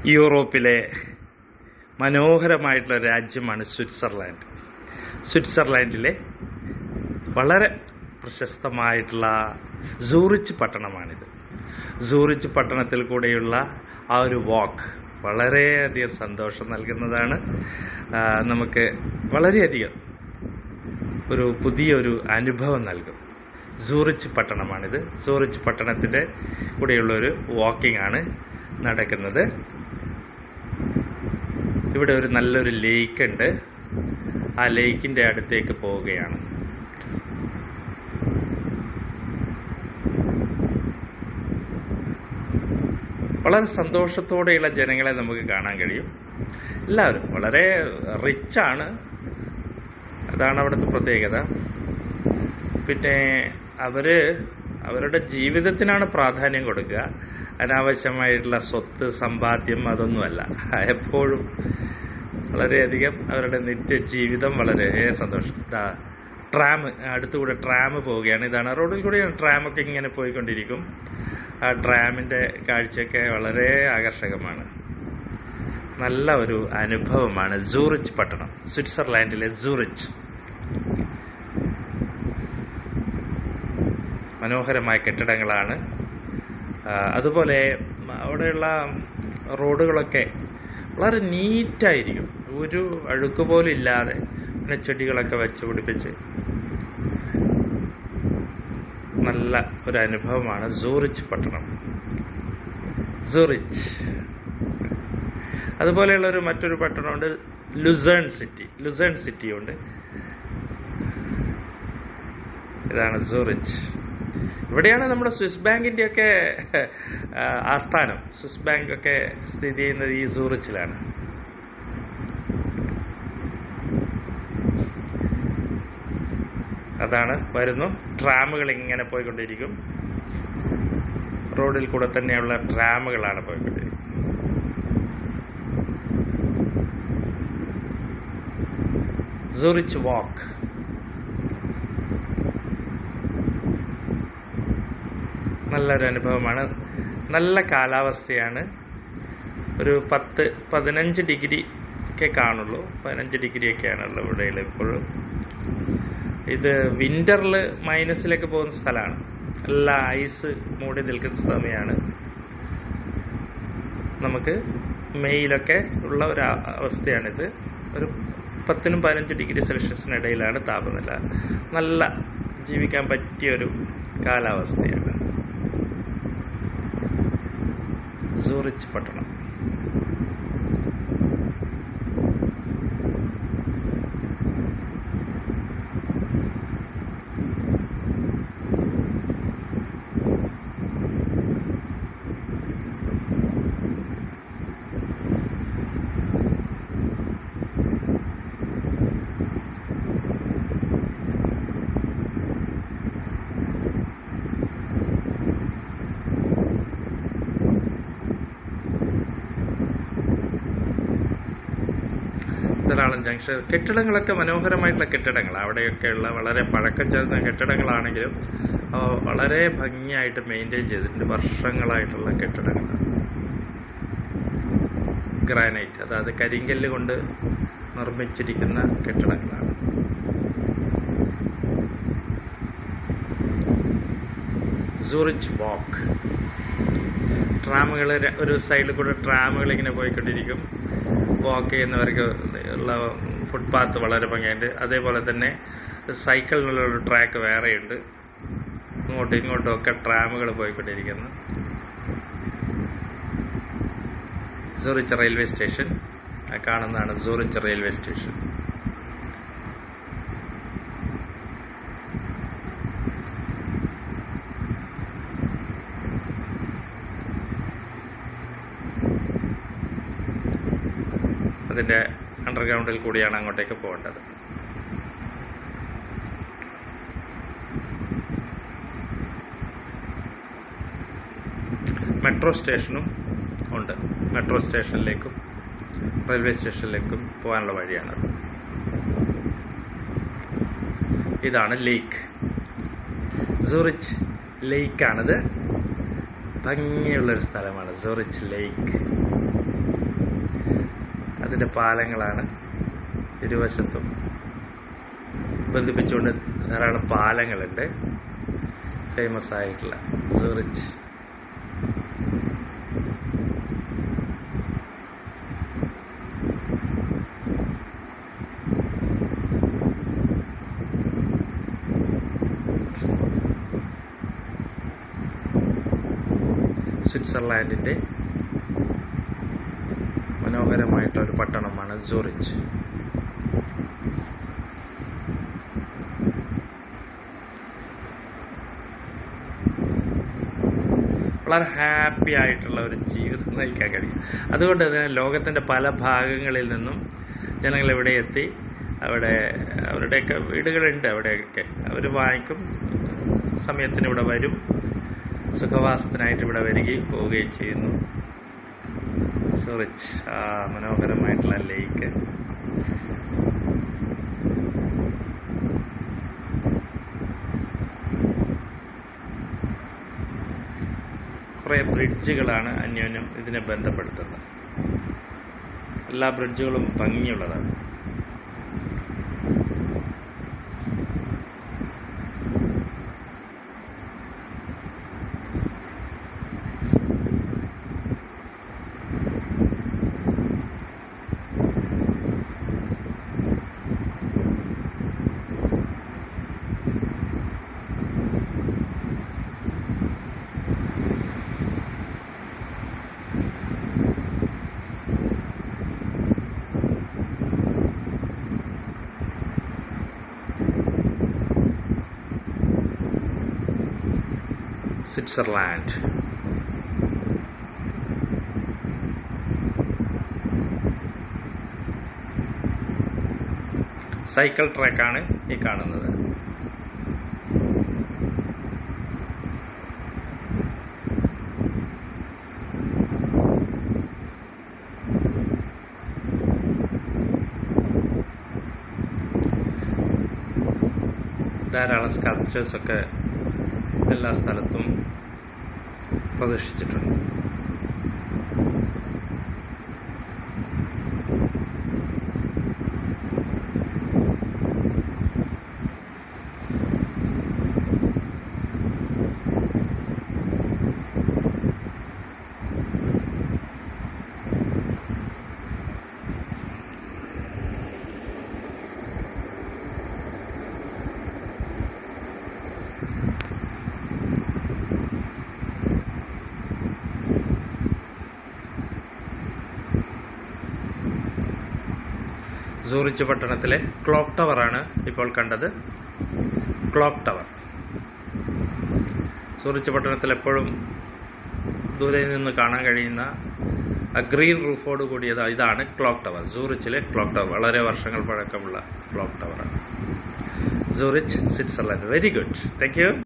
യൂറോപ്പിലെ മനോഹരമായിട്ടുള്ള രാജ്യമാണ് സ്വിറ്റ്സർലാൻഡ്. സ്വിറ്റ്സർലാൻഡിലെ വളരെ പ്രശസ്തമായിട്ടുള്ള സൂറിച്ച് പട്ടണമാണിത്. സൂറിച്ച് പട്ടണത്തിൽ കൂടെയുള്ള ആ ഒരു വാക്ക് വളരെയധികം സന്തോഷം നൽകുന്നതാണ്. നമുക്ക് വളരെയധികം ഒരു പുതിയൊരു അനുഭവം നൽകും. സൂറിച്ച് പട്ടണമാണിത്. സൂറിച്ച് പട്ടണത്തിൻ്റെ കൂടെയുള്ളൊരു വാക്കിംഗ് ആണ് നടക്കുന്നത്. ഇവിടെ ഒരു നല്ലൊരു ലേക്ക് ഉണ്ട്. ആ ലേക്കിൻ്റെ അടുത്തേക്ക് പോവുകയാണ്. വളരെ സന്തോഷത്തോടെയുള്ള ജനങ്ങളെ നമുക്ക് കാണാൻ കഴിയും. എല്ലാവരും വളരെ റിച്ചാണ്. അതാണ് അവിടുത്തെ പ്രത്യേകത. പിന്നെ അവരുടെ ജീവിതത്തിനാണ് പ്രാധാന്യം കൊടുക്കുക. അനാവശ്യമായിട്ടുള്ള സ്വത്ത്, സമ്പാദ്യം അതൊന്നുമല്ല. എപ്പോഴും വളരെയധികം അവരുടെ നിത്യജീവിതം വളരെ സന്തോഷം. ട്രാം, അടുത്തുകൂടെ ട്രാം പോവുകയാണ്. ഇതാണ് റോഡിൽ കൂടെയാണ് ട്രാമൊക്കെ ഇങ്ങനെ പോയിക്കൊണ്ടിരിക്കും. ആ ട്രാമിൻ്റെ കാഴ്ചയൊക്കെ വളരെ ആകർഷകമാണ്. നല്ല ഒരു അനുഭവമാണ് സൂറിച്ച് പട്ടണം, സ്വിറ്റ്സർലാൻഡിലെ സൂറിച്ച്. മനോഹരമായ കെട്ടിടങ്ങളാണ്. അതുപോലെ അവിടെയുള്ള റോഡുകളൊക്കെ വളരെ നീറ്റായിരിക്കും. ഒരു അഴുക്ക് പോലും ഇല്ലാതെ പിന്നെ ചെടികളൊക്കെ വെച്ച് പിടിപ്പിച്ച് നല്ല ഒരു അനുഭവമാണ് സൂറിച്ച് പട്ടണം, സൂറിച്ച്. അതുപോലെയുള്ളൊരു മറ്റൊരു പട്ടണമുണ്ട്, ലുസേൺ സിറ്റിയുണ്ട്. ഇതാണ് സൂറിച്ച്. ഇവിടെയാണ് നമ്മുടെ സ്വിസ് ബാങ്കിൻ്റെയൊക്കെ ആസ്ഥാനം. സ്വിസ് ബാങ്ക് ഒക്കെ സ്ഥിതി ചെയ്യുന്നത് ഈ സൂറിച്ചിലാണ്. അതാണ് വരുന്നു. ട്രാമുകൾ ഇങ്ങനെ പോയിക്കൊണ്ടിരിക്കും. റോഡിൽ കൂടെ തന്നെയുള്ള ട്രാമുകളാണ് പോയിക്കൊണ്ടിരിക്കുന്നത്. സൂറിച്ച് വാക്ക്. നല്ലൊരു അനുഭവമാണ്. നല്ല കാലാവസ്ഥയാണ്. ഒരു 10-15 ഡിഗ്രി ഒക്കെ കാണുള്ളൂ. 15 ഡിഗ്രിയൊക്കെയാണുള്ളൂ ഇവിടെ ഇപ്പോഴും. ഇത് വിൻ്ററിൽ മൈനസിലേക്ക് പോകുന്ന സ്ഥലമാണ്. നല്ല ഐസ് മൂടി നിൽക്കുന്ന സമയമാണ്. നമുക്ക് മെയ്യിലൊക്കെ ഉള്ള ഒരു അവസ്ഥയാണിത്. ഒരു 10-15 ഡിഗ്രി സെൽഷ്യസിനിടയിലാണ് താപനില. നല്ല ജീവിക്കാൻ പറ്റിയൊരു കാലാവസ്ഥയാണ് സൂറിച്ച് പട്ടണം. ധാരാളം ജംഗ്ഷൻ കെട്ടിടങ്ങളൊക്കെ മനോഹരമായിട്ടുള്ള കെട്ടിടങ്ങൾ. അവിടെയൊക്കെയുള്ള വളരെ പഴക്കം ചെന്ന കെട്ടിടങ്ങളാണെങ്കിലും വളരെ ഭംഗിയായിട്ട് മെയിൻറ്റെയിൻ ചെയ്തിട്ടുണ്ട്. വർഷങ്ങളായിട്ടുള്ള കെട്ടിടങ്ങളാണ്. ഗ്രാനൈറ്റ്, അതായത് കരിങ്കല്ല് കൊണ്ട് നിർമ്മിച്ചിരിക്കുന്ന കെട്ടിടങ്ങളാണ്. സൂറിച്ച് വാക്ക്. ട്രാമുകൾ, ഒരു സൈഡിൽ കൂടെ ട്രാമുകൾ ഇങ്ങനെ പോയിക്കൊണ്ടിരിക്കും. വാക്ക് ചെയ്യുന്നവർക്ക് ഉള്ള ഫുട്പാത്ത് വളരെ ഭംഗിയുണ്ട്. അതേപോലെ തന്നെ സൈക്കിളിനുള്ളൊരു ട്രാക്ക് വേറെയുണ്ട്. ഇങ്ങോട്ടും ഇങ്ങോട്ടും ഒക്കെ ട്രാമുകൾ പോയിക്കൊണ്ടിരിക്കുന്നു. സൂറിച്ച് റെയിൽവേ സ്റ്റേഷൻ കാണുന്നതാണ് സൂറിച്ച് റെയിൽവേ സ്റ്റേഷൻ. അതിൻ്റെ അണ്ടർഗ്രൗണ്ടിൽ കൂടിയാണ് അങ്ങോട്ടേക്ക് പോകേണ്ടത്. മെട്രോ സ്റ്റേഷനും ഉണ്ട്. മെട്രോ സ്റ്റേഷനിലേക്കും റെയിൽവേ സ്റ്റേഷനിലേക്കും പോകാനുള്ള വഴിയാണത്. ഇതാണ് ലേക്ക്, സൂറിച്ച് ലേക്കാണിത്. ഭംഗിയുള്ളൊരു സ്ഥലമാണ് സൂറിച്ച് ലേക്ക്. അതിൻ്റെ പാലങ്ങളാണ് ഇരുവശത്തും ബന്ധിപ്പിച്ചുകൊണ്ട് ധാരാളം പാലങ്ങളുണ്ട്. ഫേമസ് ആയിട്ടുള്ള സൂറിച്ച്. സ്വിറ്റ്സർലാൻഡിൻ്റെ മനോഹരമായിട്ടൊരു പട്ടണമാണ് സൂറിച്ച്. വളരെ ഹാപ്പി ആയിട്ടുള്ള ഒരു ജീവിതം നയിക്കാൻ കഴിയും. അതുകൊണ്ട് തന്നെ ലോകത്തിൻ്റെ പല ഭാഗങ്ങളിൽ നിന്നും ജനങ്ങൾ ഇവിടെ എത്തി അവിടെ അവരുടെയൊക്കെ വീടുകളുണ്ട്. അവിടെയൊക്കെ അവർ വാങ്ങിക്കും, സമയത്തിന് ഇവിടെ വരും, സുഖവാസത്തിനായിട്ട് ഇവിടെ വരികയും പോവുകയും ചെയ്യുന്നു. സൂറിച്ച്, മനോഹരമായിട്ടുള്ള ലേക്ക്. കുറേ ബ്രിഡ്ജുകളാണ് അന്യോന്യം ഇതിനെ ബന്ധപ്പെടുത്തുന്നത്. എല്ലാ ബ്രിഡ്ജുകളും ഭംഗിയുള്ളതാണ്. സ്വിറ്റ്സർലാൻഡ്. സൈക്കിൾ ട്രാക്കാണ് ഈ കാണുന്നത്. ധാരാളം സ്കൾപ്ചേഴ്സൊക്കെ എല്ലാ സ്ഥലത്തും പ്രദർശിച്ചിട്ടുണ്ട്. സൂറിച്ച് പട്ടണത്തിലെ ക്ലോക്ക് ടവറാണ് ഇപ്പോൾ കണ്ടത്. Clock tower. സൂറിച്ച് പട്ടണത്തിൽ എപ്പോഴും ദൂരെ നിന്ന് കാണാൻ കഴിയുന്ന ഗ്രീൻ റൂഫോട് കൂടിയത് ഇതാണ് ക്ലോക്ക് ടവർ. സൂറിച്ചിലെ ക്ലോക്ക് ടവർ വളരെ വർഷങ്ങൾ പഴക്കമുള്ള ക്ലോക്ക് ടവറാണ്. Zurich, Switzerland. Very good. Thank U.